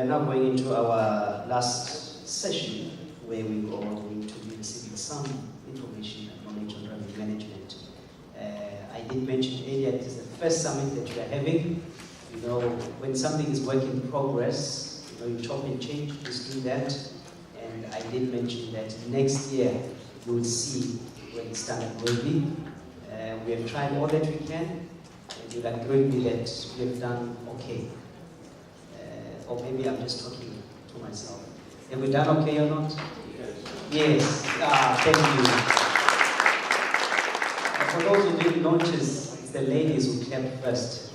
now going into our last session where we are going to be receiving some information and knowledge on revenue management. I did mention earlier it is the first summit that we are having. You know, when something is work in progress, you know, you chop and change, please do that. And I did mention that next year we will see where the standard will be. We have tried all that we can, and you'll agree with me that we have done okay. Or maybe I'm just talking to myself. Have we done okay or not? Yes. Thank you. For those who didn't notice, it's the ladies who clapped first.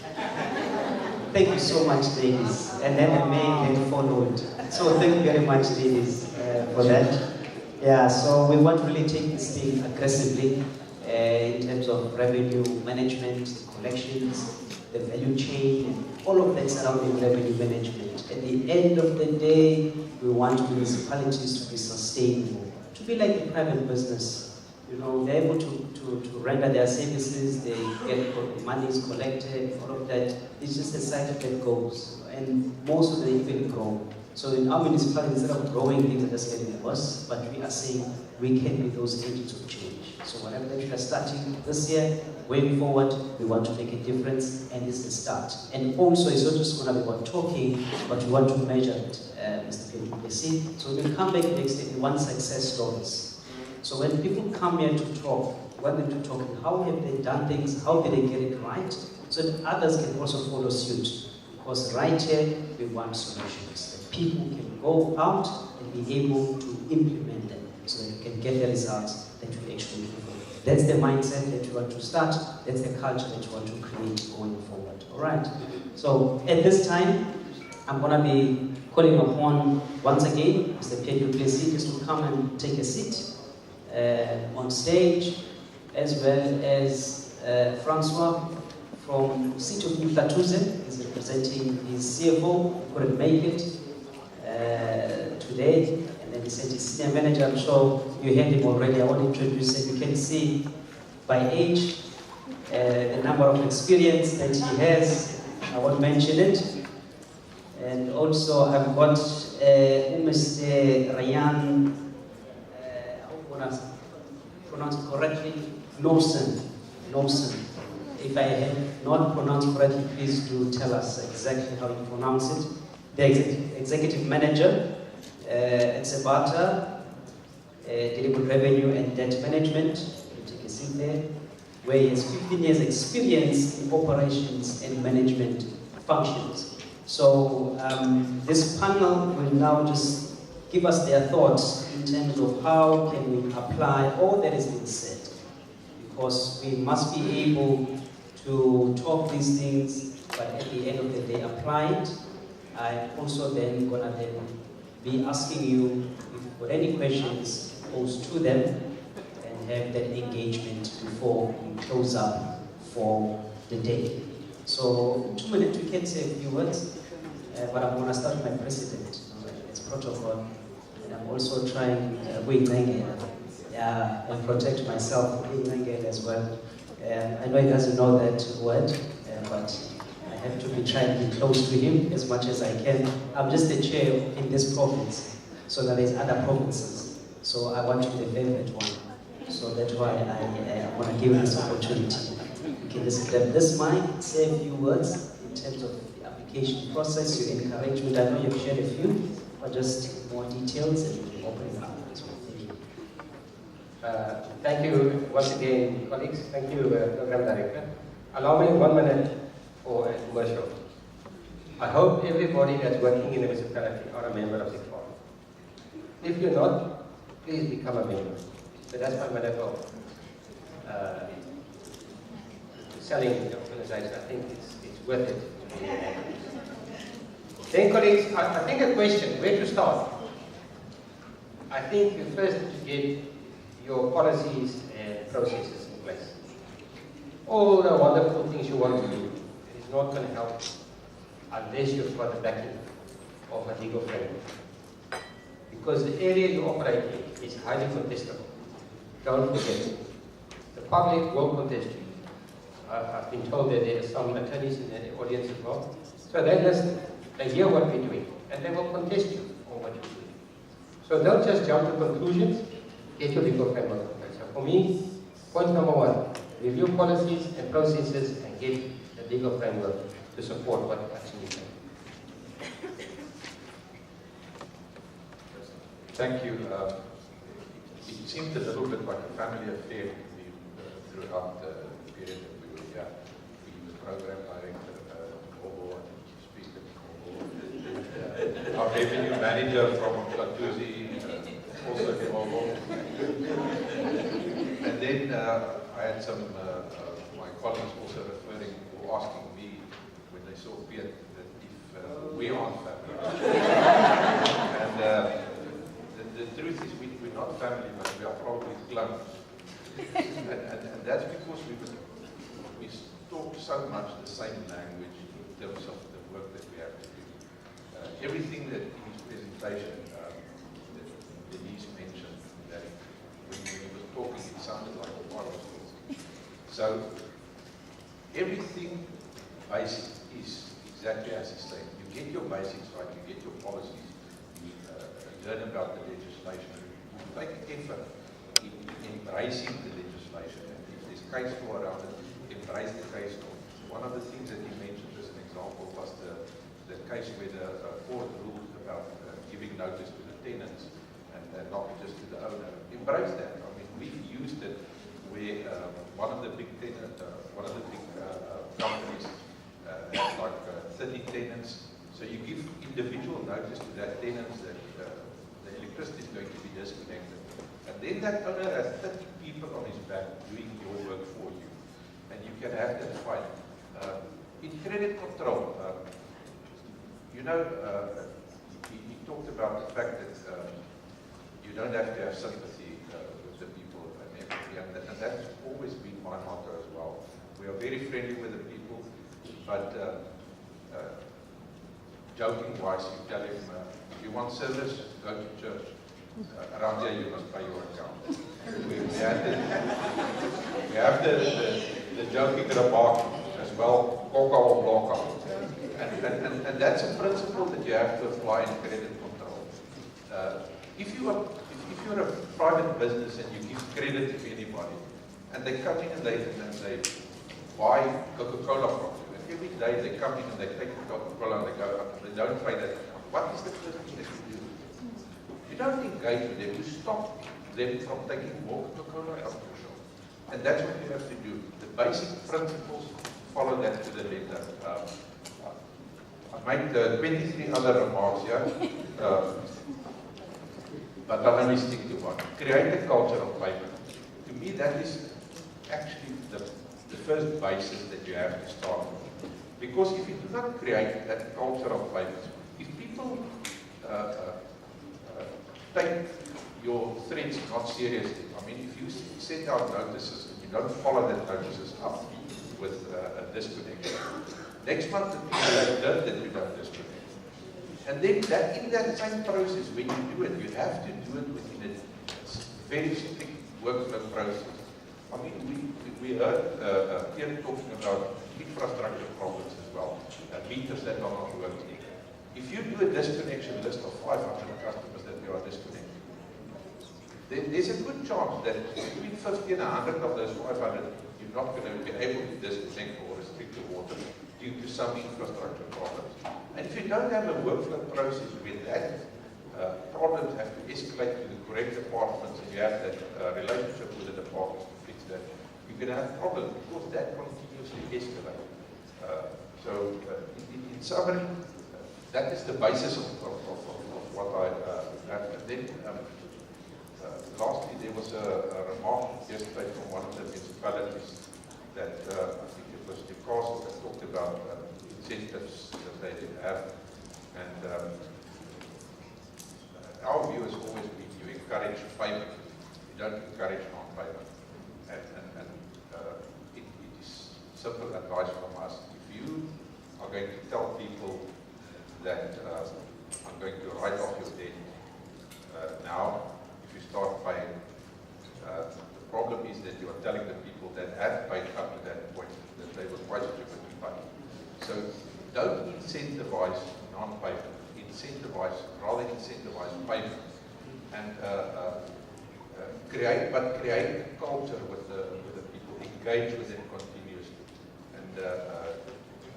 Thank you so much, ladies. And then the men then followed. So thank you very much, ladies, for that. Yeah, so we want to really take this thing aggressively in terms of revenue management, collections, the value chain, and all of that surrounding revenue management. At the end of the day, we want municipalities to be sustainable, to be like a private business. You know, they're able to render their services, they get money is collected, all of that. It's just a cycle that goes, and most of them even grow. So in our municipality, instead of growing, things are just getting worse, but we are saying we can be those agents of change. So whatever that we are starting this year, going forward, we want to make a difference, and this is the start. And also, it's not just going to be about talking, but we want to measure it, Mr. PwC. So when we come back next year, we want success stories. So when people come here to talk, we want them to talk, how have they done things, how did they get it right, so that others can also follow suit. Because right here, we want solutions. That people can go out and be able to implement them, so that you can get the results that you actually do. That's the mindset that you want to start. That's the culture that you want to create going forward. All right. So at this time, I'm going to be calling upon once again Mr. Pedro Plessis just to come and take a seat on stage, as well as Francois from City of Mflatuze. He's representing his CFO, who couldn't make it today. And then he said his senior manager, I'm sure you heard him already. I want to introduce him. You can see by age, the number of experience that he has. I won't mention it. And also I've got Mr. Ryan, I want to pronounce it correctly, Norson. If I have not pronounced correctly, please do tell us exactly how you pronounce it. The executive manager at Sebata, dealing with revenue and debt management. You take a seat there, where he has 15 years experience in operations and management functions. So this panel will now just give us their thoughts in terms of how can we apply all that has been said. Because we must be able to talk these things, but at the end of the day apply it. I'm also then going to be asking you if you've got any questions, pose to them, and have that engagement before we close up for the day. So 2 minutes we can say a few words, but I'm going to start with my president. It's protocol, and I'm also trying and protect myself as well. I know he doesn't know that word, but I have to be trying to be close to him as much as I can. I'm just the chair in this province, so that there's other provinces. So I want to be the favorite one. So that's why I want to give you this opportunity. You can just grab this mic, say a few words in terms of the application process, your encouragement. I know you've shared a few, but just more details and open it up. Thank you once again, colleagues. Thank you, Program Director. Allow me 1 minute for a commercial. I hope everybody that's working in the municipality are a member of the forum. If you're not, please become a member. So that's my minute of selling the organization. I think it's worth it. Then, colleagues, I think a question, where to start? I think you first get your policies and processes in place. All the wonderful things you want to do, it is not going to help unless you've got the backing of a legal framework. Because the area you operate in is highly contestable. Don't forget, the public will contest you. I've been told that there are some attorneys in the audience as well. So they listen, they hear what we're doing, and they will contest you on what you do. So don't just jump to conclusions, get your legal framework in place. So for me, point number one, review policies and processes and get a legal framework to support what action you take. Thank you. It seemed a little bit like a family affair to me throughout the period that we were here. We the program director, Kobo, and speaker Kobo, our revenue manager from Platuzi, also Kobo. And then I had some my colleagues also referring or asking me when they saw Piet that if we aren't family. And the truth is we're not family, but we are probably clones. and that's because we talk so much the same language in terms of the work that we have to do. Everything that in his presentation that Denise mentioned, that when he was talking, it sounded like a part of it. So everything basic is exactly as he said. You get your basics right, you get your policies, you learn about the legislation, you take effort in embracing the legislation, and if there's case law around it, embrace the case law. One of the things that he mentioned as an example was the case where the court ruled about giving notice to the tenants and not just to the owner. Embrace that. I mean, we've used it where one of the big companies has like 30 tenants. So you give individual notice to that tenant that the electricity is going to be disconnected. And then that owner has 30 people on his back doing your work for you. And you can have that fight. In credit control, he talked about the fact that you don't have to have sympathy with the people and everything. And that's always been my motto as well. We are very friendly with the people, but joking-wise, you tell him, if you want service, go to church. Around here, you must pay your account. We have the joking remark as well, coca or block. And that's a principle that you have to apply in credit control. If you're a private business and you give credit to anybody, and they come in and they buy Coca-Cola from you, and every day they come in and they take Coca-Cola and they go up, they don't pay that account. What is the first thing that you do? You don't engage with them, you stop them from taking more Coca-Cola out of your shop. And that's what you have to do. The basic principles, follow that to the letter. I made 23 other remarks here, but I'll only stick to one. Create a culture of payment. To me, that is actually the first basis that you have to start with. Because if you do not create that culture of payment, if people take your threats not seriously, I mean, if you send out notices and you don't follow that notices up with a disconnection, next month the people have learned that you don't disconnect. And then in that same process, when you do it, you have to do it within a very strict workflow process. I mean, we heard here talking about infrastructure problems as well, meters that are not working. If you do a disconnection list of 500 customers that you are disconnecting, then there's a good chance that between 50 and 100 of those 500, you're not going to be able to disconnect or restrict the water due to some infrastructure problems. And if you don't have a workflow process where that problems have to escalate to the correct departments and you have that relationship with the departments to fix that, you're going to have problems because that continuously escalates. So in summary, that is the basis of what I have. And then lastly, there was a remark yesterday from one of the municipalities that I think it was Newcastle that talked about incentives that they have. And our view has always been you encourage payment, you don't encourage non-payment. And it is simple advice from us. If you are going to tell people that I'm going to write off your debt now, if you start paying, the problem is that you are telling the people that have paid up to that point that they were quite stupid to pay. So don't incentivize non-payment, rather incentivize payment, and create a culture with the people, engage with them continuously, and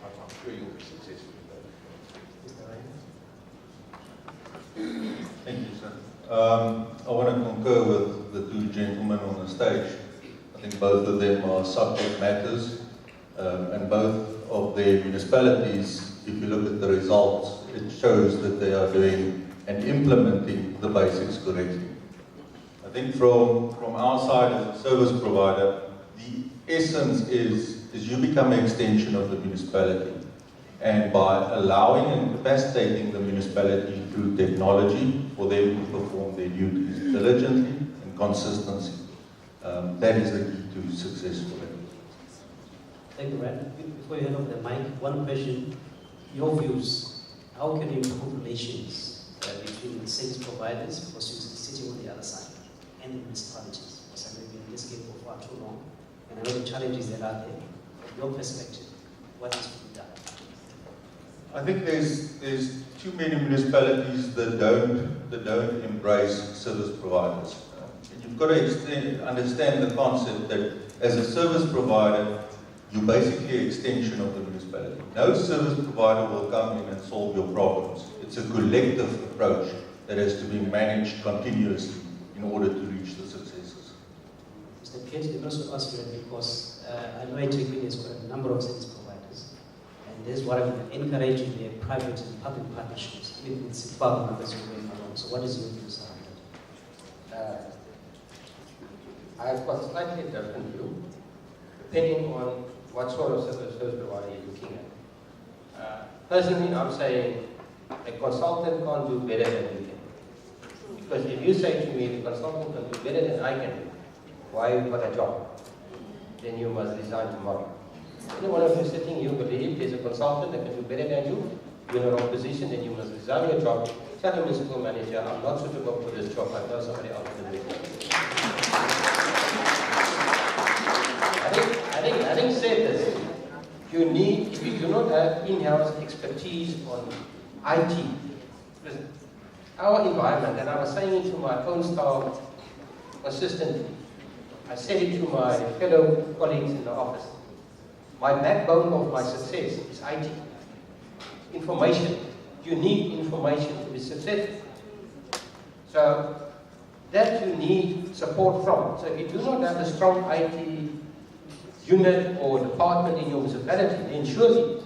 I'm sure you'll be successful in that. Thank you, sir. I want to concur with the two gentlemen on the stage. I think both of them are subject matters, and both of their municipalities, if you look at the results, it shows that they are doing and implementing the basics correctly. I think from our side as a service provider, the essence is you become an extension of the municipality. And by allowing and capacitating the municipality through technology for them to perform their duties diligently and consistency, that is the key to successful. Thank you, Brad. Before you hand over the mic, one question. Your views. How can you improve relations between the service providers, because you're sitting on the other side, and the municipalities? Because I've been in this game for far too long, and I know the challenges that are there. From your perspective, what is to be done? I think there's too many municipalities that don't embrace service providers. You've got to understand the concept that as a service provider, you're basically an extension of the municipality. No service provider will come in and solve your problems. It's a collective approach that has to be managed continuously in order to reach the successes. Mr. Piet, let me also ask you that, because I know HAQ has got a number of service providers, and this is what I'm encouraging their private and public partnerships, even with SIPAG members who are going along. So what is your views on that? I've got slightly different view, depending on what sort of service provider you're looking at. Personally, I'm saying a consultant can't do better than you can. Because if you say to me, the consultant can do better than I can, why have you got a job? Then you must resign tomorrow. Any one of you sitting here believe there's a consultant that can do better than you, you're in the wrong position, then you must resign your job. Tell the municipal manager, I'm not suitable for this job, I know somebody else can do it. Having said this, you need, if you do not have in-house expertise on IT, our environment, and I was saying it to my own staff consistently, I said it to my fellow colleagues in the office, my backbone of my success is IT. Information. You need information to be successful. So, that you need support from. So if you do not have a strong IT unit or department in your municipality, then surely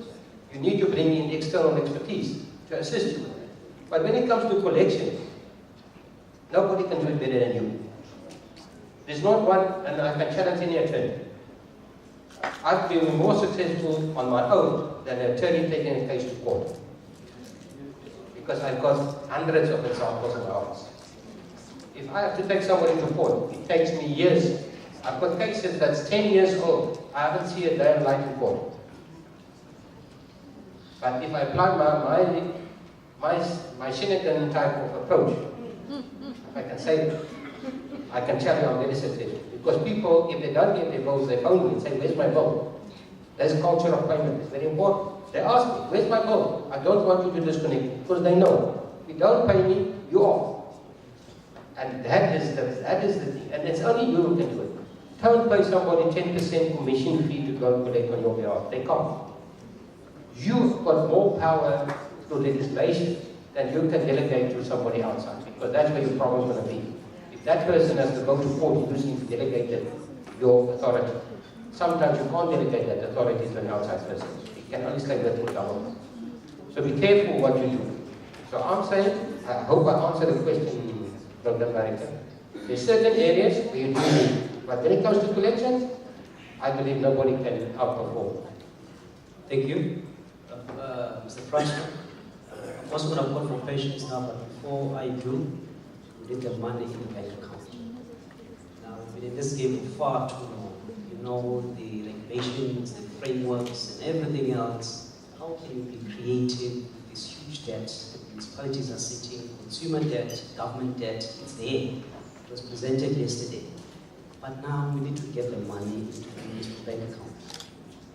you need to bring in external expertise to assist you with that. But when it comes to collection, nobody can do it better than you. There's not one, and I can challenge any attorney. I've been more successful on my own than an attorney taking a case to court. Because I've got hundreds of examples in my office. If I have to take somebody to court, it takes me years. I've got cases that's 10 years old. I haven't seen a day of light in court. But if I apply my Shinagan type of approach, if I can say it, I can tell you I'm very successful. Because people, if they don't get their bills, they phone me and say, where's my bill? There's culture of payment. It's very important. They ask me, where's my bill? I don't want you to disconnect, because they know. If you don't pay me, you're off. And that is the thing. And it's only you who can do it. Don't pay somebody 10% commission fee to go and collect on your behalf. They can't. You've got more power through legislation than you can delegate to somebody outside, because that's where your problem's going to be. If that person has to go to court, you just need to delegate your authority. Sometimes you can't delegate that authority to an outside person. You can only stay within government. So be careful what you do. So I'm saying, I hope I answered the question from the American. There's certain areas where you do need, but when it comes to collection, I believe nobody can outperform. Thank you. Mr. Franco, I'm also going to call for patience now, but before I do, we need the money in the bank account. Now, we've been in this game for far too long. You know, the regulations, the frameworks, and everything else. How can you be creative with this huge debt that municipalities are sitting, consumer debt, government debt? It's there. It was presented yesterday. But now we need to get the money into the municipal bank account.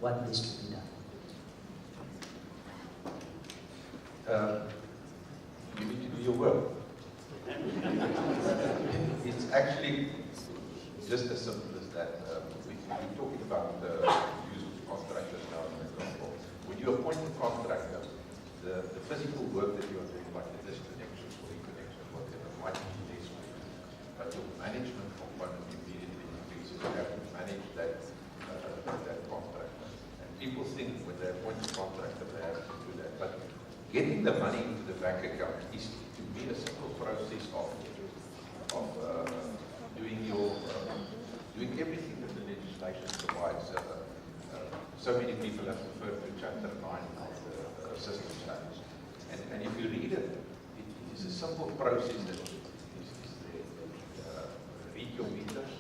What needs to be done? your work. It's actually just as simple as that. We're talking about the use of contractors now, for example. When you appoint a contractor, the physical work that you are doing, like the disconnection or reconnection, whatever, might be less work. But your management component immediately increases. You have to manage that contractor. And people think when they appoint a contractor, they have to do that. But getting the money into the bank account is, to me, a simple process of doing everything that the legislation provides. So many people have referred to Chapter 9 of the Systems Act. And if you read it, it is a simple process that is there. Read your meters,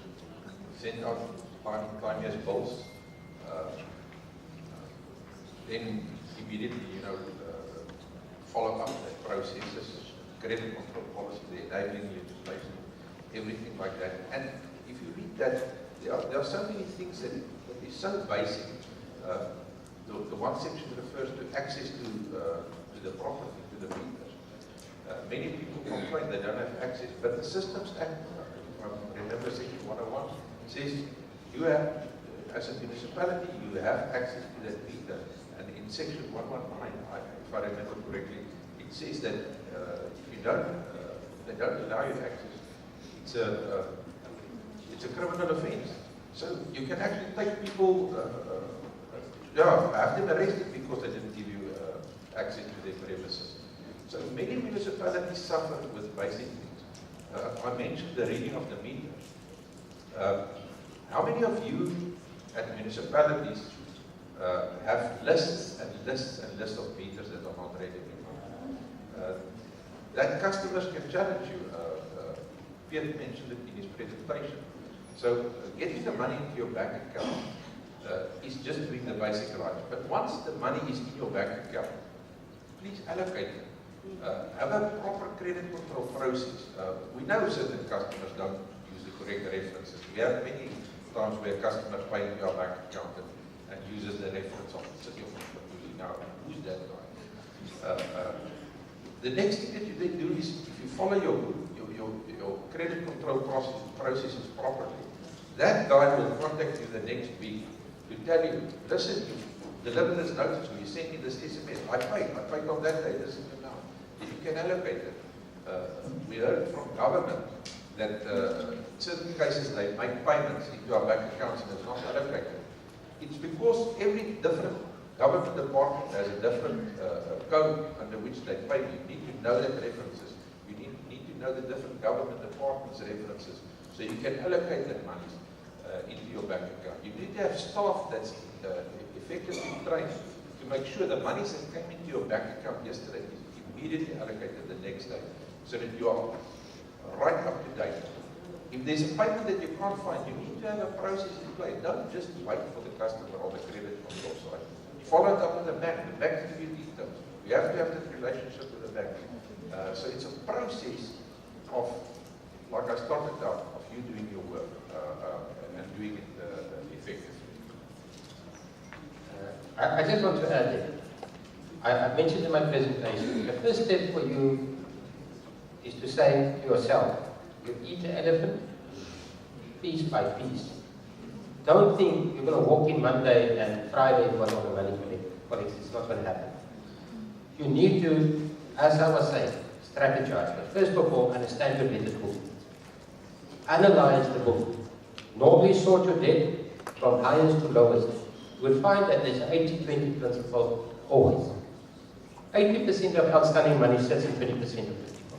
send out time years bills, then immediately, follow up that processes, credit control policy, the enabling legislation, everything like that. And if you read that, there are so many things that is so basic. The one section refers to access to the property, to the meters. Many people complain they don't have access, but the Systems Act, if I remember section 101, says you have, as a municipality, you have access to that meter. And in section 119, if I remember correctly, it says that if you don't, they don't allow you access, it's a criminal offense. So you can actually take people, have them arrested because they didn't give you access to their premises. So many municipalities suffer with basic things. I mentioned the reading of the meters. How many of you at municipalities have lists and lists and lists of meters that are not read every month? That customers can challenge you. Pierre mentioned it in his presentation. So getting the money into your bank account is just doing the basic rights. But once the money is in your bank account, please allocate it. Have a proper credit control process. We know certain customers don't use the correct references. We have many times where customers pay into our bank account and uses the reference of the city of Maputo. Now, who's that guy? The next thing that you then do is, if you follow your credit control processes properly, that guy will contact you the next week to tell you, listen, you deliver this notice, or you send me this SMS, I paid on that day, this is the amount. If you can allocate it. We heard from government that in certain cases they make payments into our bank accounts and it's not allocated. It's because every different government department has a different code under which they pay. You need to know that references. You need to know the different government departments' references so you can allocate that money into your bank account. You need to have staff that's effectively trained to make sure the monies that came into your bank account yesterday is immediately allocated the next day so that you are right up to date. If there's a payment that you can't find, you need to have a process in place. Don't just wait for the customer or the credit control side. Follow it up with the bank. The bank gives you details. You have to have that relationship with the bank. So it's a process of, like I started out, of you doing your work and doing it effectively. I just want to add that I mentioned in my presentation, the first step for you is to say to yourself, you eat the elephant piece by piece. Don't think you're going to walk in Monday and Friday you want all the money collected. It's not going to happen. You need to, as I was saying, strategize. But first of all, understand your debtors book. Analyze the book. Normally sort your debt from highest to lowest. You will find that there's an 80-20 principle always. 80% of outstanding money sits in 20% of the people.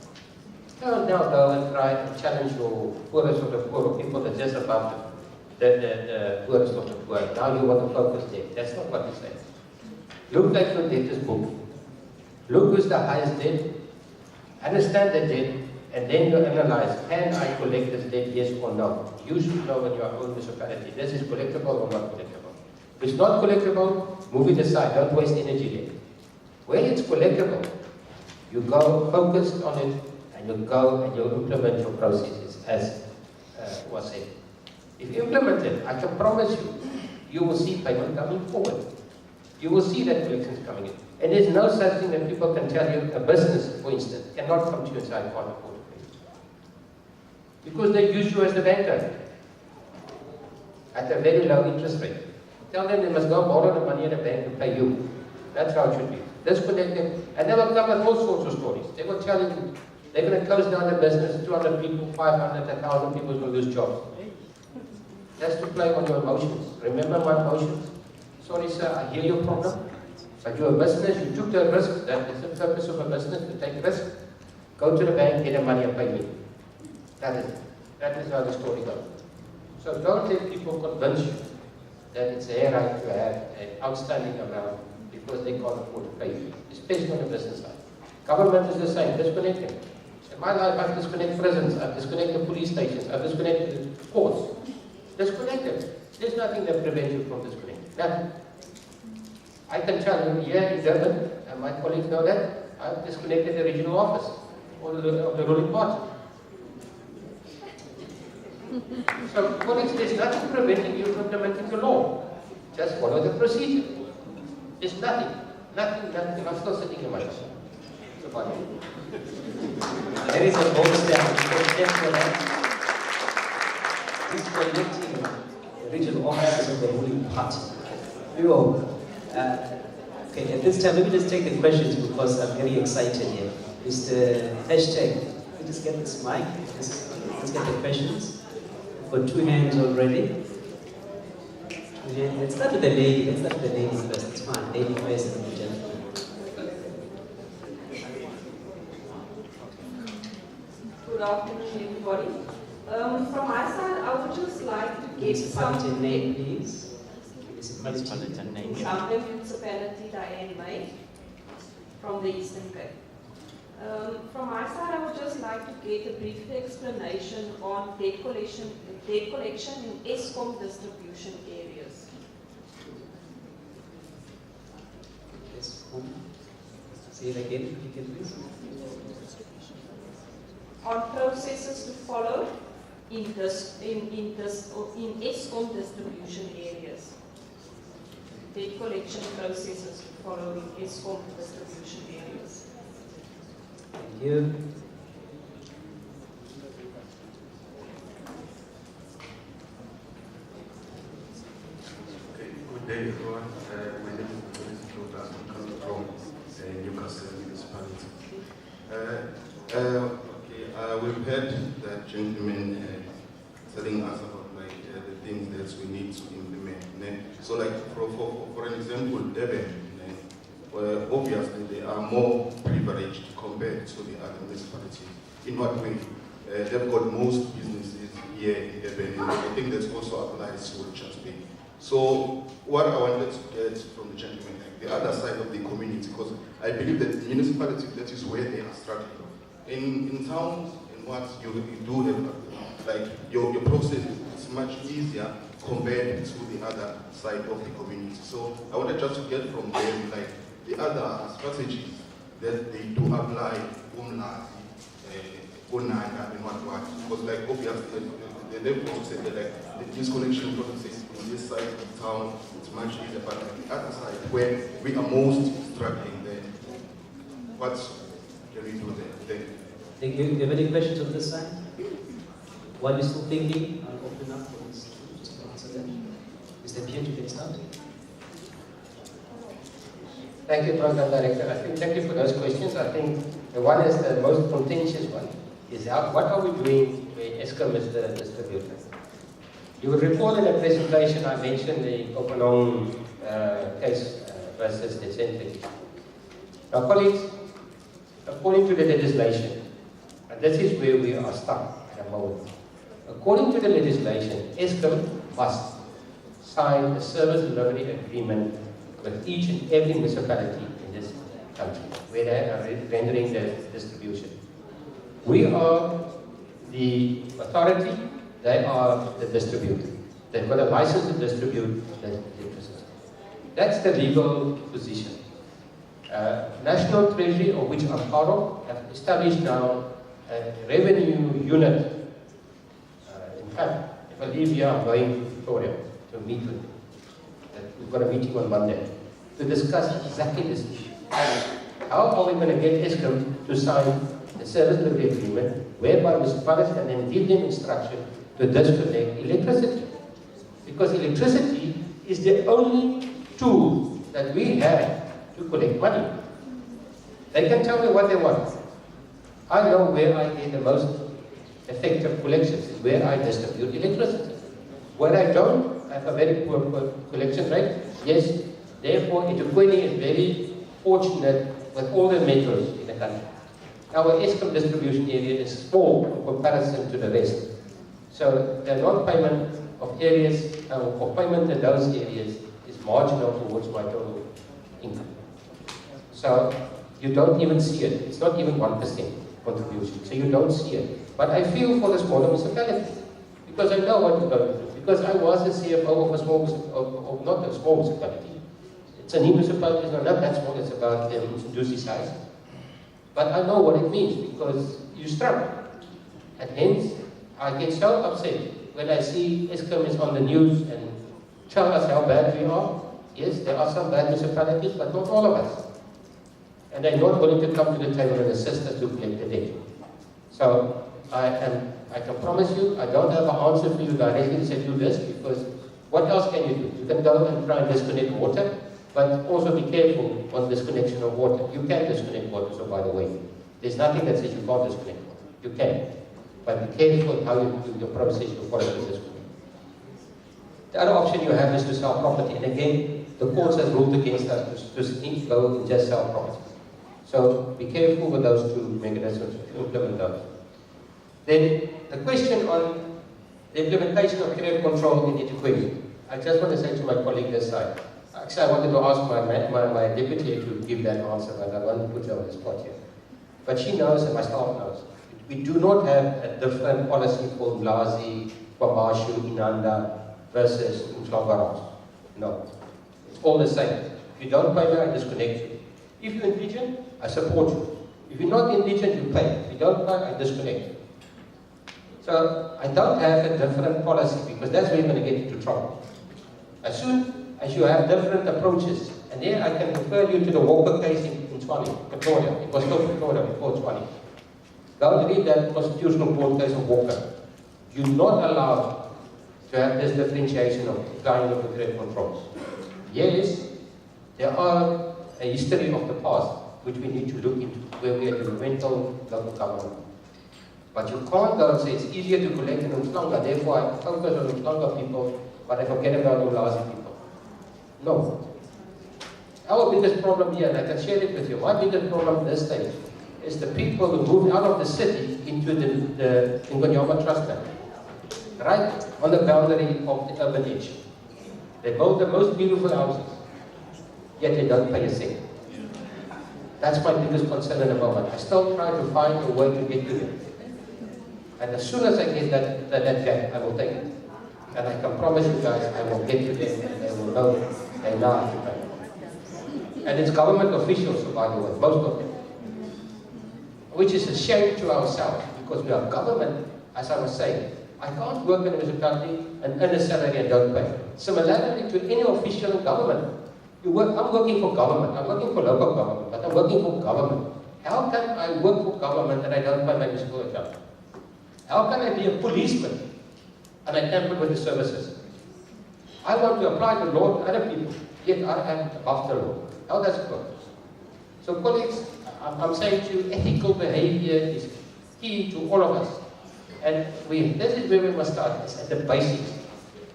Don't now go and try and challenge your poorest of the poor or people that just above the poorest of the poor. Now you want to focus there. That's not what we say. Look at your debtors book. Look who's the highest debt. Understand the debt. And then you analyze, can I collect this debt, yes or no? You should know in your own municipality, this is collectible or not collectible. If it's not collectible, move it aside. Don't waste energy there. When it's collectible, you go focused on it, and you go and you implement your processes, as was said. If you implement it, I can promise you, you will see payment coming forward. You will see that collections coming in. And there's no such thing that people can tell you, a business, for instance, cannot come to you and say, I can't afford to pay. Because they use you as the banker at a very low interest rate. Tell them they must go borrow the money at a bank to pay you. That's how it should be. Disconnect them. And they will come with all sorts of stories. They will tell you they're going to close down the business, 200 people, 500, 1,000 people will lose jobs. That's to play on your emotions. Remember my emotions? Sorry sir, I hear your problem. But you're a business, you took the risk. That is the purpose of a business, to take risk. Go to the bank, get the money and pay me. That is it. That is how the story goes. So don't let people convince you that it's their right to have an outstanding amount because they can't afford to pay you, especially on the business side. Government is the same, disconnect them. In my life, I've disconnected prisons, I've disconnected police stations, I've disconnected courts. Disconnect them. There's nothing that prevents you from disconnecting. Nothing. I can tell you here in Durban, and my colleagues know that, I've disconnected the regional office of the ruling party. So, colleagues, there's nothing preventing you from implementing the law. Just follow the procedure. There's nothing. Nothing. I'm still sitting in my chair. Goodbye. There is a gold stamp for that. This for electing the regional officers of the ruling party. Okay, at this time, let me just take the questions because I'm very excited here. Mr. Hashtag, can we just get this mic? Let's get the questions. We've got 2 hands already. Let's start with the lady. Let's start with the ladies first. It's fine. Lady first and the gentleman. Good afternoon, everybody. From my side, I would just like to get Municipality name, please. Municipality name. Zambia Municipality, Diane May, from the Eastern Cape. From my side, I would just like to get a brief explanation on debt collection in Eskom distribution areas. Eskom. Say it again, if you can please. On processes to follow in Eskom distribution areas. Debt collection processes to follow in Eskom distribution areas. Thank you. Okay, good day everyone. My name is Dennis Jota. I'm coming from Newcastle Municipality. We've heard that gentleman telling us about the things that we need to implement. So like for an example, Durban, obviously they are more privileged compared to the other municipalities. In what way? They've got most businesses here in Durban, and I think that also applies to Richards Bay. So what I wanted to get from the gentleman, like the other side of the community, because I believe that the municipality, that is where they are struggling. In towns, in what you do have, like your process is much easier compared to the other side of the community. So I wanted just to get from them, like the other strategies that they do apply, and what. Because like obviously, they've also said that like the disconnection process on this side of the town is much easier, but on the other side, where we are most struggling there, what can we do there? Thank you. Thank you. Do you have any questions on this side? While you're still thinking, I'll open up for this. Just to answer them. Mr. Pierre, you can start. Thank you, Program Director. Thank you for those questions. I think the one is the most contentious one. Is what are we doing where Eskom is the distributor? You will recall in the presentation I mentioned the Kopanong case versus the Centric. Now, colleagues, according to the legislation, and this is where we are stuck at the moment. According to the legislation, Eskom must sign a service delivery agreement with each and every municipality in this country where they are rendering the distribution. We are the authority, they are the distributor. They've got a license to distribute the electricity. That's the legal position. National Treasury, of which I'm part of, have established now a revenue unit. In fact, if I leave here, I'm going to Victoria to meet with them. We've got a meeting on Monday to discuss exactly this issue. How are we going to get Eskom to sign a service delivery agreement whereby municipalities can then give them instruction to disconnect electricity? Because electricity is the only tool that we have to collect money. They can tell me what they want. I know where I get the most effective collections, is where I distribute electricity. Where I don't, I have a very poor collection rate. Yes, therefore, eThekwini is very fortunate with all the metros in the country. Our Eskom distribution area is small in comparison to the rest. So the non-payment of areas, or payment in those areas is marginal towards my total income. So you don't even see it. It's not even 1% contribution. So you don't see it. But I feel for the smaller municipalities because I know what you're going to do. Because I was the CFO of a small, of not a small municipality. It's a new municipality, it's not that small, it's about Dusi size. But I know what it means because you struggle. And hence, I get so upset when I see Eskom is on the news and tell us how bad we are. Yes, there are some bad municipalities, but not all of us. And they're not willing to come to the table and assist us to collect the debt. So I can promise you, I don't have an answer for you directly to say do this, because what else can you do? You can go and try and disconnect water, but also be careful on disconnection of water. You can disconnect water, so by the way. There's nothing that says you can't disconnect water. You can. But be careful how you do your process before it is disconnected. The other option you have is to sell property. And again, the courts have ruled against us to go and just sell property. So be careful with those two mechanisms to implement those. Then the question on the implementation of credit control in eThekwini. I just want to say to my colleague this side. Actually, I wanted to ask my deputy to give that answer, but I want to put her on the spot here. But she knows and my staff knows. We do not have a different policy for Mlazi, KwaMashu, Inanda versus Mhlongo. No. It's all the same. If you don't pay me, I disconnect you. If you're indigent, I support you. If you're not indigent, you pay. If you don't pay, I disconnect you. So I don't have a different policy because that's where you're going to get into trouble. As soon as you have different approaches, and there I can refer you to the Walker case in Pretoria. It was still Pretoria before Tshwane. Go and read that constitutional court case of Walker. You're not allowed to have this differentiation of applying of the credit controls. Yes, there are a history of the past which we need to look into, where we are developmental local government. But you can't go and say it's easier to collect in Umhlanga, therefore I focus on Umhlanga people, but I forget about Umlazi people. No. Our biggest problem here, and I can share it with you, my biggest problem at this stage is the people who moved out of the city into the Ingonyama Trust Bank, right on the boundary of the urban edge. They build the most beautiful houses, yet they don't pay a cent. That's my biggest concern at the moment. I still try to find a way to get to them. And as soon as I get that gap, I will take it. And I can promise you guys, I will get to them and they will know they know how to pay. And it's government officials, by the way, most of them. Which is a shame to ourselves, because we are government, as I was saying. I can't work in a municipality and earn a salary and don't pay. Similarly to any official in government. I'm working for government, I'm working for local government, but I'm working for government. How can I work for government and I don't pay my municipal account? How can I be a policeman and I tamper with the services? I want to apply the law to other people, yet I am above the law. How does it work? So colleagues, I'm saying to you, ethical behavior is key to all of us. And this is where we must start, it's at the basics.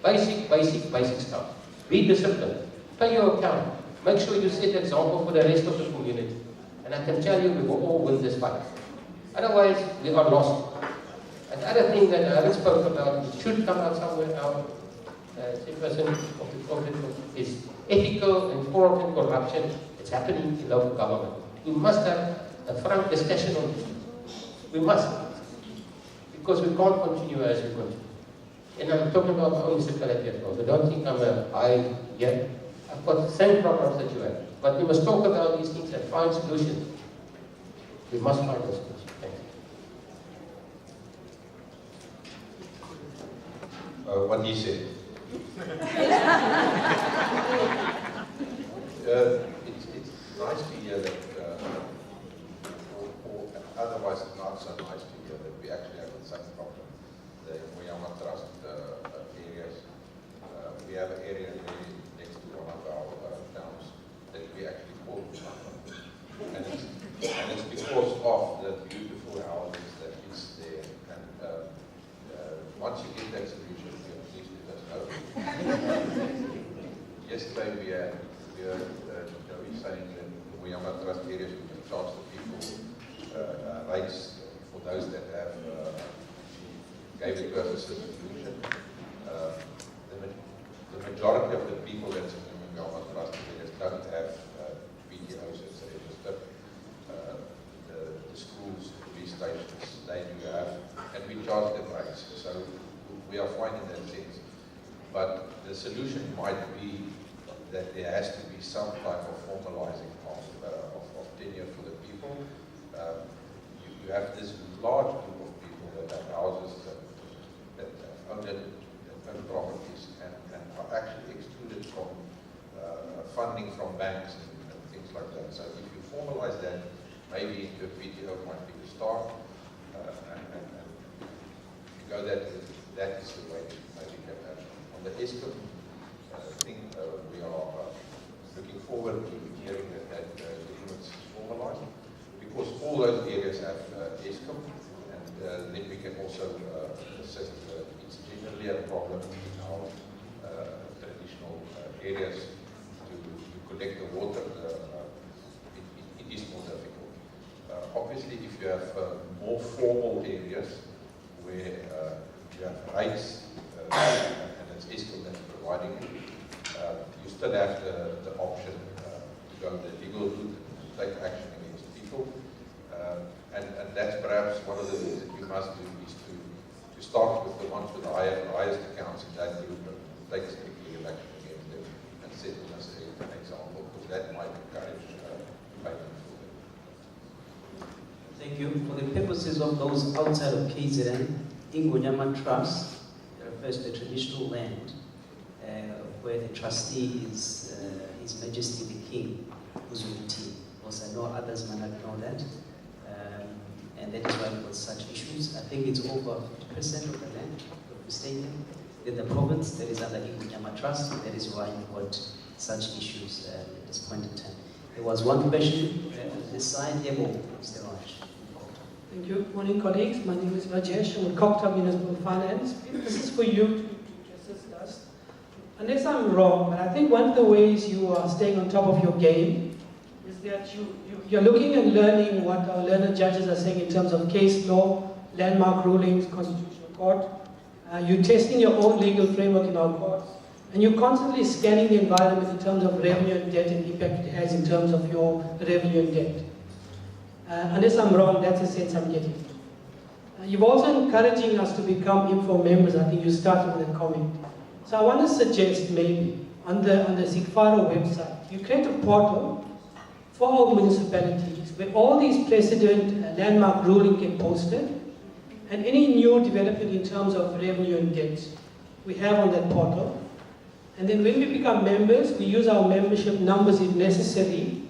Basic stuff. Be disciplined. Pay your account. Make sure you set an example for the rest of the community. And I can tell you, we will all win this fight. Otherwise, we are lost. And the other thing that I haven't spoken about, it should come out somewhere out, is ethical and foreign corruption. It's happening in local government. We must have a frank discussion on this. We must. Because we can't continue as we continue. And I'm talking about my own municipality as well. So don't think I'm a high yet. I've got the same problems that you have. But we must talk about these things and find solutions. We must find those solutions. Thank you. What he said. nice to hear that, or otherwise not so nice to hear that we actually have the same problem. The Muyama Trust areas. We have an area next to one of our towns that we actually call Muyama. And it's because of the beautiful houses that is there. And once you get that solution, please let us know. Yesterday we had Joey saying that the Muyama Trust areas we can charge the people rates for those that have gave it to us as a solution. The majority of the people that's in the Muyama Trust areas don't have PTOs as registered. The schools, the police stations, they do have, and we charge them rates. So we are fine in that sense. But the solution might be that there has to be some type of formalizing of tenure for the people. You have this large group of people that have houses that have owned properties and are actually excluded from funding from banks and things like that. So if you formalize that, maybe into a PTO might be the start, and if you go that is the way maybe can happen. On the ESCOM thing, we are looking forward to hearing that agreement is formalized, because all those areas have ESCOM, and then we can also assist. It's generally a problem in our traditional areas to collect the water. It is more difficult. Obviously, if you have more formal areas where you have rights and it's ESCOM that's providing it, you still have the option to go the legal route and take action against people. And that's perhaps one of the things that we must do is to start with the ones with the highest accounts in that group and take strict legal action against them and set them as an example, because that might encourage payment for them. Thank you. For the purposes of those outside of KZN, Ingonyama Trust refers to the traditional land where the trustee is His Majesty the King, Uzumti. Also, I know others might not know that. And that is why we've got such issues. I think it's over 50% of the land, if I'm mistaken. In the province, there is other Ingonyama Trust, and that is why you've got such issues at this point in time. There was one question on this side. Mr. Raj. Thank you. Morning, colleagues. My name is Rajesh. I'm with Cocktop Municipal Finance. This is for you to assist us. Unless I'm wrong, but I think one of the ways you are staying on top of your game is that you're looking and learning what our learned judges are saying in terms of case law, landmark rulings, constitutional court. You're testing your own legal framework in our courts. And you're constantly scanning the environment in terms of revenue and debt and impact it has in terms of your revenue and debt. Unless I'm wrong, that's the sense I'm getting. You're also encouraging us to become Info members. I think you started with a comment. So I want to suggest maybe on the SIGFARO website, you create a portal for our municipalities where all these precedent landmark ruling get posted, and any new development in terms of revenue and debt we have on that portal. And then when we become members, we use our membership numbers if necessary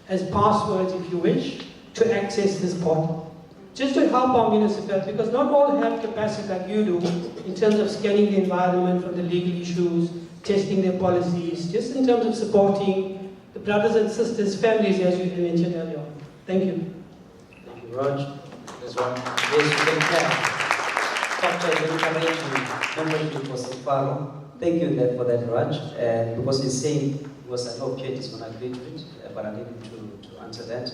as passwords, if you wish, to access this portal. Just to help our municipalities, because not all have capacity like you do in terms of scanning the environment from the legal issues, testing their policies, just in terms of supporting the brothers and sisters, families, as you mentioned earlier on. Thank you. Thank you, Raj. There's one. Yes, you can clap. Dr. membership for SIGFARO. Thank you for that, Raj. Because he's saying, because I know Kate is going to agree to it, but I need him to answer that.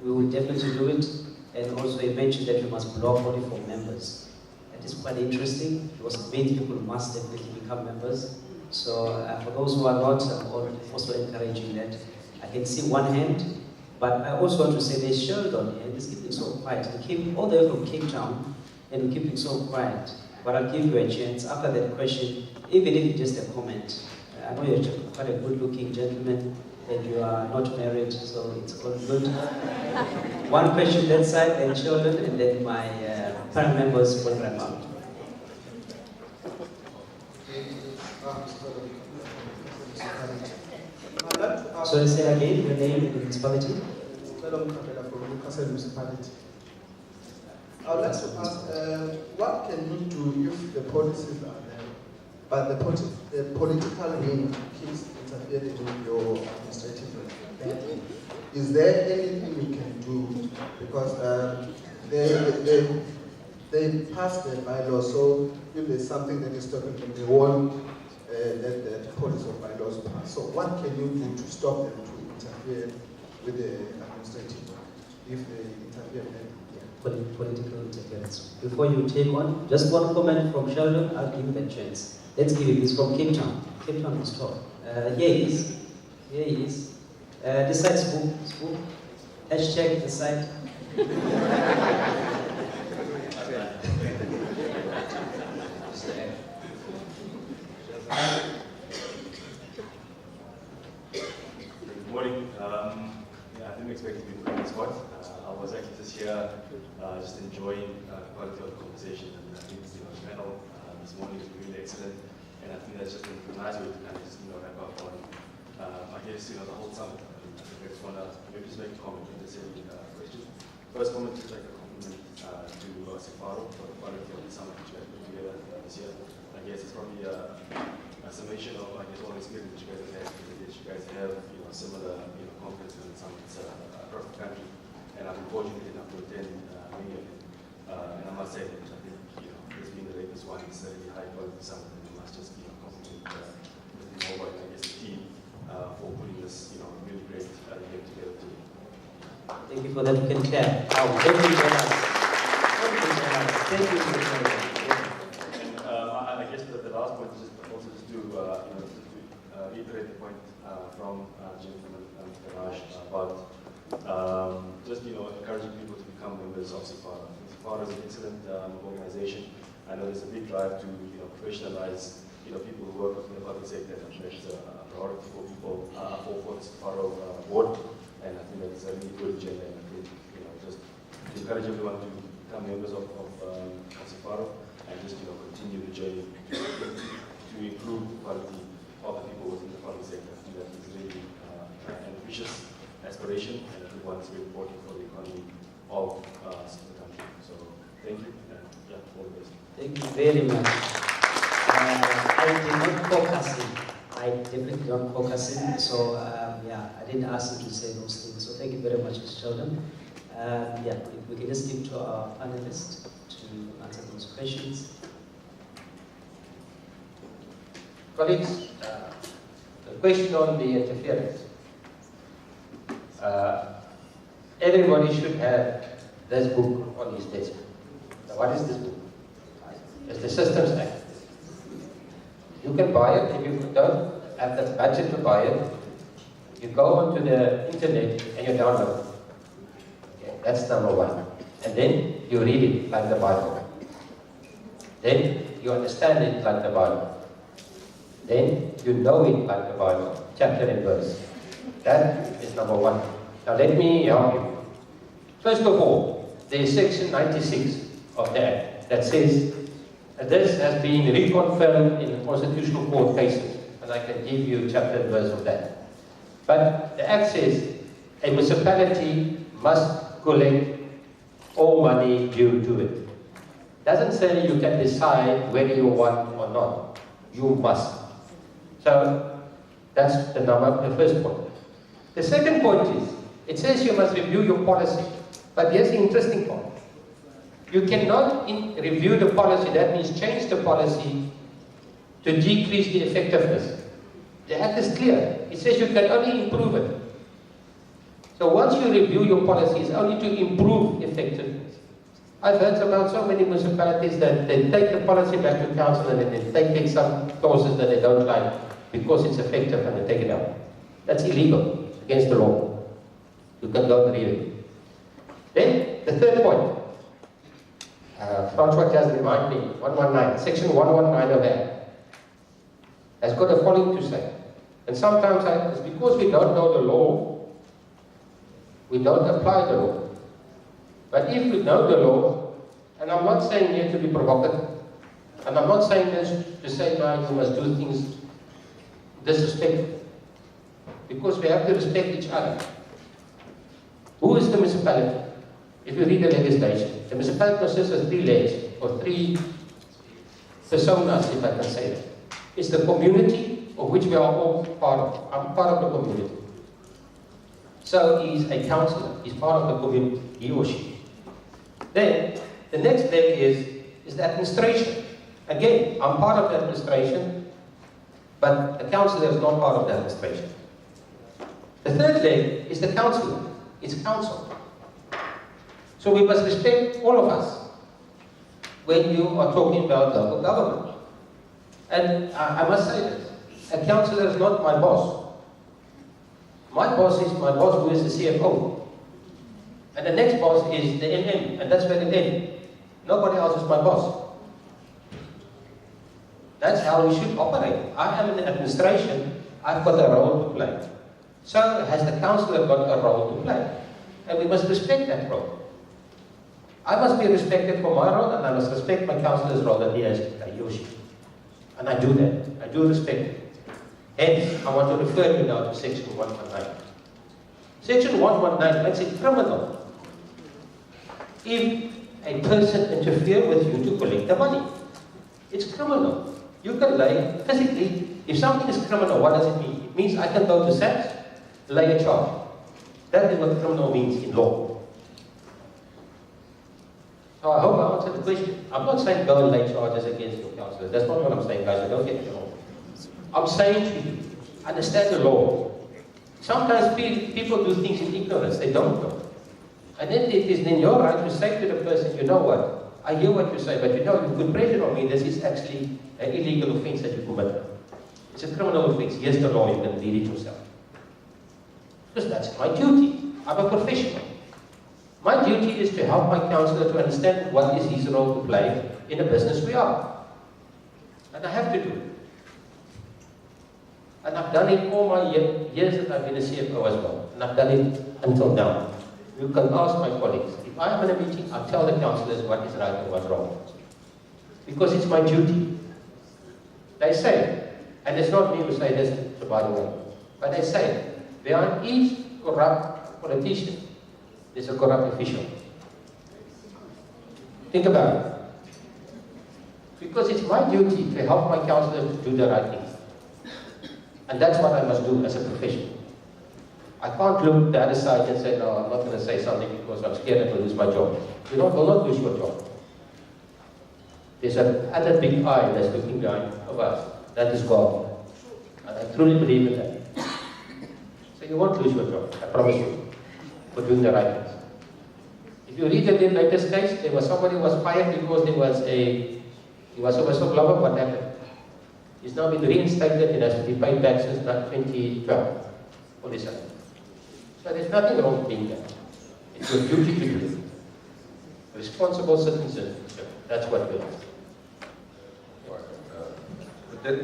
We will definitely do it. And also he mentioned that you must block only for members. That is quite interesting, because it means people must definitely become members. So for those who are not, I'm also encouraging that. I can see one hand, but I also want to say there's Sheldon here, he's keeping so quiet. He came all the way from Cape Town, and keeping so quiet. But I'll give you a chance after that question, even if it's just a comment. I know you're quite a good-looking gentleman, and you are not married, so it's all good. One question that side, then Sheldon, and then my panel members will wrap up. I'd like to So say again your name and municipality. Hello, Kapela from Newcastle Municipality. I would like to ask, what can you do if the policies are there, but the political wing keeps interfering with your administrative work? Is there anything you can do? Because they passed the bylaws, so if there's something that is stopping them, they won't let the policy of bylaws pass. So what can you do to stop them to interfere with the administrative work if they interfere? Political interference. Before you take on, just one comment from Sheldon, I'll give him a chance. Let's give him, he's from Cape Town. Cape Town is top. Here he is. Here he is. This side spook. Hashtag the site. Good morning. I didn't expect to be in the spot. I was actually just here, just enjoying the quality of the conversation. And I think the panel this morning is really excellent. And I think that's just a nice way to kind of just wrap up on, I guess, the whole summit. I think I just want to maybe just make a comment and just say question. First comment is like a compliment to Safaro for the quality of the summit which we have put together this year. I guess it's probably a summation of, I guess, all the experience that you guys have had. You guys have similar conferences and summits across the country, and I've been fortunate enough to attend many of them. And I must say that I think this being the latest one, it's a really high quality summit, and we must just compliment Mr. Mobile and I guess the team for putting this really great event together today. Thank you for that. You can clap. Thank you very much. Thank you very much. And I guess that the last point is just also just to reiterate the point from gentleman Raj about just encouraging people to become members of Safaro. Safaro is an excellent organization. I know there's a big drive to professionalize people who work in the public sector, and I'm sure it's a priority for people for the Safaro board, and I think that's a really good agenda. And I think just to encourage everyone to become members of Safaro and just continue the journey to improve the quality of the people within the public sector. I think that is really an ambitious aspiration, and I think one is very important for the economy of the country. So thank you, and all the best. Thank you very much. I did not focus in. I definitely don't focus in. So I didn't ask you to say those things. So thank you very much, Mr. Sheldon. If we can just give to our panelists to answer those questions. Colleagues, the question on the interference. Everybody should have this book on his desk. Now, what is this book? It's the Systems Act. You can buy it. If you don't have the budget to buy it, you go onto the internet and you download it. Okay, that's number one. And then you read it like the Bible. Then you understand it like the Bible. Then you know it like the Bible, chapter and verse. That is number one. Now let me help you. First of all, there is section 96 of the Act that says that this has been reconfirmed in the Constitutional Court cases, and I can give you chapter and verse of that. But the Act says a municipality must collect all money due to it. Doesn't say you can decide whether you want or not. You must. So that's the first point. The second point is, it says you must review your policy. But here's the interesting point. You cannot review the policy, that means change the policy to decrease the effectiveness. The Act is clear. It says you can only improve it. So once you review your policy, it's only to improve effectiveness. I've heard about so many municipalities that they take the policy back to council and then they take some clauses that they don't like because it's effective and they take it out. That's illegal. It's against the law. You can go and read it. Then, the third point. Francois just reminded me, 119, section 119 of that has got the following to say. And sometimes it's because we don't know the law, we don't apply the law. But if we know the law, and I'm not saying here to be provocative, and I'm not saying this to say now you must do things disrespectful. because we have to respect each other. Who is the municipality? If you read the legislation, the municipality consists of 3 legs, or 3 personas, if I can say that. It's the community of which we are all part of. I'm part of the community. So he's a councillor, he's part of the community, he or she. Then, the next leg is the administration. Again, I'm part of the administration, but the councillor is not part of the administration. The third leg is the councillor. It's council. So we must respect all of us when you are talking about local government. And I must say this, a councillor is not my boss. My boss is my boss, who is the CFO. And the next boss is the MM, and that's where it ends. Nobody else is my boss. That's how we should operate. I am in the administration, I've got a role to play. So has the councillor got a role to play. And we must respect that role. I must be respected for my role, and I must respect my councillor's role that he has to play, Yoshi. And I do that. I do respect it. Hence, I want to refer you now to Section 119. Section 119 makes it criminal if a person interferes with you to collect the money. It's criminal. You can lay physically. If something is criminal, what does it mean? It means I can go to SAPS, lay a charge. That is what criminal means in law. So I hope I answered the question. I'm not saying go and lay charges against your councillor. That's not what I'm saying, guys. I don't get me wrong. I'm saying to you, understand the law. Sometimes people do things in ignorance. They don't know. And then it is then your right to say to the person, you know what? I hear what you say, but you know, you put pressure on me. This is actually an illegal offense that you committed. It's a criminal offense. Here's the law. You can read it yourself. Because that's my duty. I'm a professional. My duty is to help my councillor to understand what is his role to play in the business we are. And I have to do it. And I've done it all my years that I've been a CFO as well. And I've done it until now. You can ask my colleagues. If I am in a meeting, I tell the councillors what is right and what's wrong. Because it's my duty. They say, and it's not me who say this, by the way, but they say, behind each corrupt politician, there's a corrupt official. Think about it. Because it's my duty to help my councillors to do the right thing. And that's what I must do as a professional. I can't look the other side and say, no, I'm not going to say something because I'm scared I will lose my job. You will not lose your job. There's another big eye that's looking down of us. That is God. And I truly believe in that. So you won't lose your job, I promise you, for doing the right things. If you read the latest case, there was somebody who was fired because he was a whistleblower. What happened? He's now been reinstated and has to be paid back since 2012. For this happened. So there's nothing wrong with being there. It's your duty to do it. Responsible citizen. That's what we are.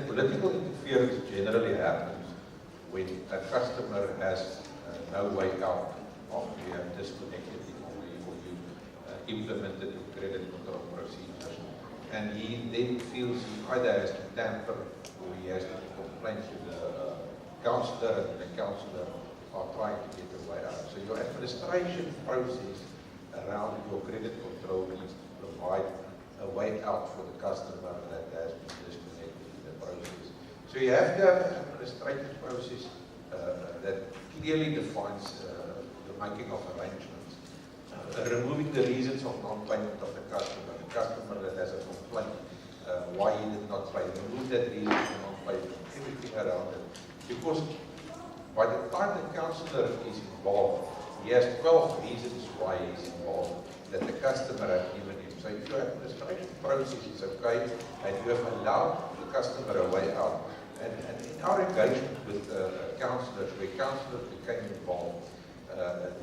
Political interference generally happens when a customer has no way out after you have disconnected it or you implemented your credit control procedures. And he then feels he either has to tamper or he has to complain to the councillor, and the councillor are trying to get a way out. So your administration process around your credit control needs to provide a way out for the customer that has been disconnected in the process. So you have to have an administrative process that clearly defines the making of arrangements, removing the reasons of non-payment of the customer that has a complaint, why he did not pay, remove that reason for non-payment, everything around it. Because by the time the councillor is involved, he has 12 reasons why he is involved that the customer has given him. So if your administration process is okay and you have allowed the customer a way out, and in our engagement with councillors, where councillors became involved,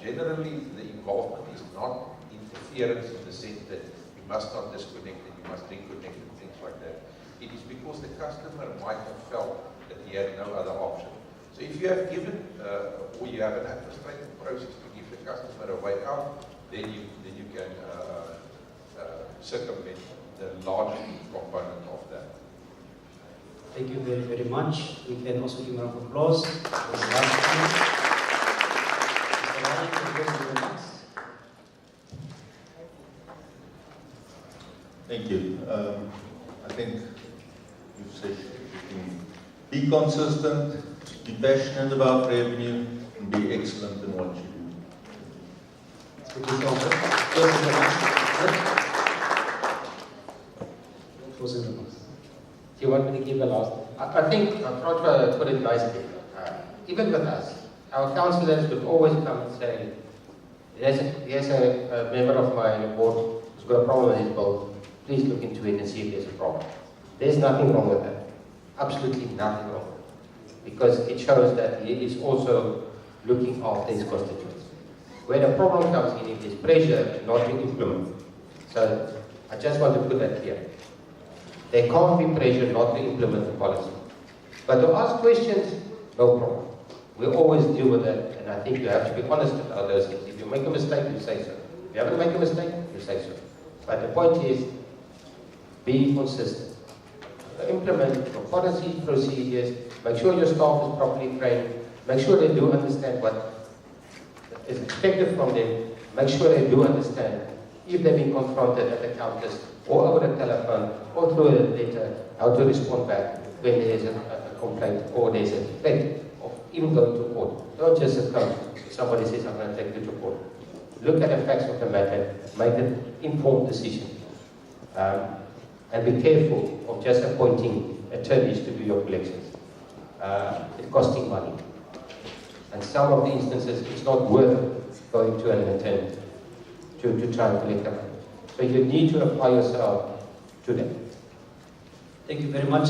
generally the involvement is not interference in the sense that you must not disconnect and you must reconnect and things like that. It is because the customer might have felt that he had no other option. So if you have given, or you have an administrative process to give the customer a way out, then you can circumvent the large component of that. Thank you very, very much. We can also give a round of applause for the last speaker. Mr. Ryan, can you go to the next? Thank you. I think you've said everything. Be consistent, be passionate about revenue, and be excellent in what you do. Thank you so much. Closing remarks. Closing remarks. Do you want me to give a last? I think Francois put it nicely. Even with us, our councillors would always come and say, here's a member of my board who's got a problem with his boat. Please look into it and see if there's a problem. There's nothing wrong with that. Absolutely nothing wrong with it. Because it shows that he is also looking after his constituents. When a problem comes in, it is pressure not to implement. So I just want to put that clear. There can't be pressure not to implement the policy. But to ask questions, no problem. We always deal with that, and I think you have to be honest about those things. If you make a mistake, you say so. If you haven't made a mistake, you say so. But the point is, be consistent. Implement your policies, procedures, make sure your staff is properly trained, make sure they do understand what is expected from them, make sure they do understand if they've been confronted at the counters or over the telephone or through a letter, how to respond back when there is a complaint or there's a threat of even going to court. Don't just succumb. Somebody says, I'm going to take you to court. Look at the facts of the matter, make an informed decision. And be careful of just appointing attorneys to do your collections. It's costing money. And some of the instances, it's not worth going to an attorney to try and collect the money. So you need to apply yourself to them. Thank you very much.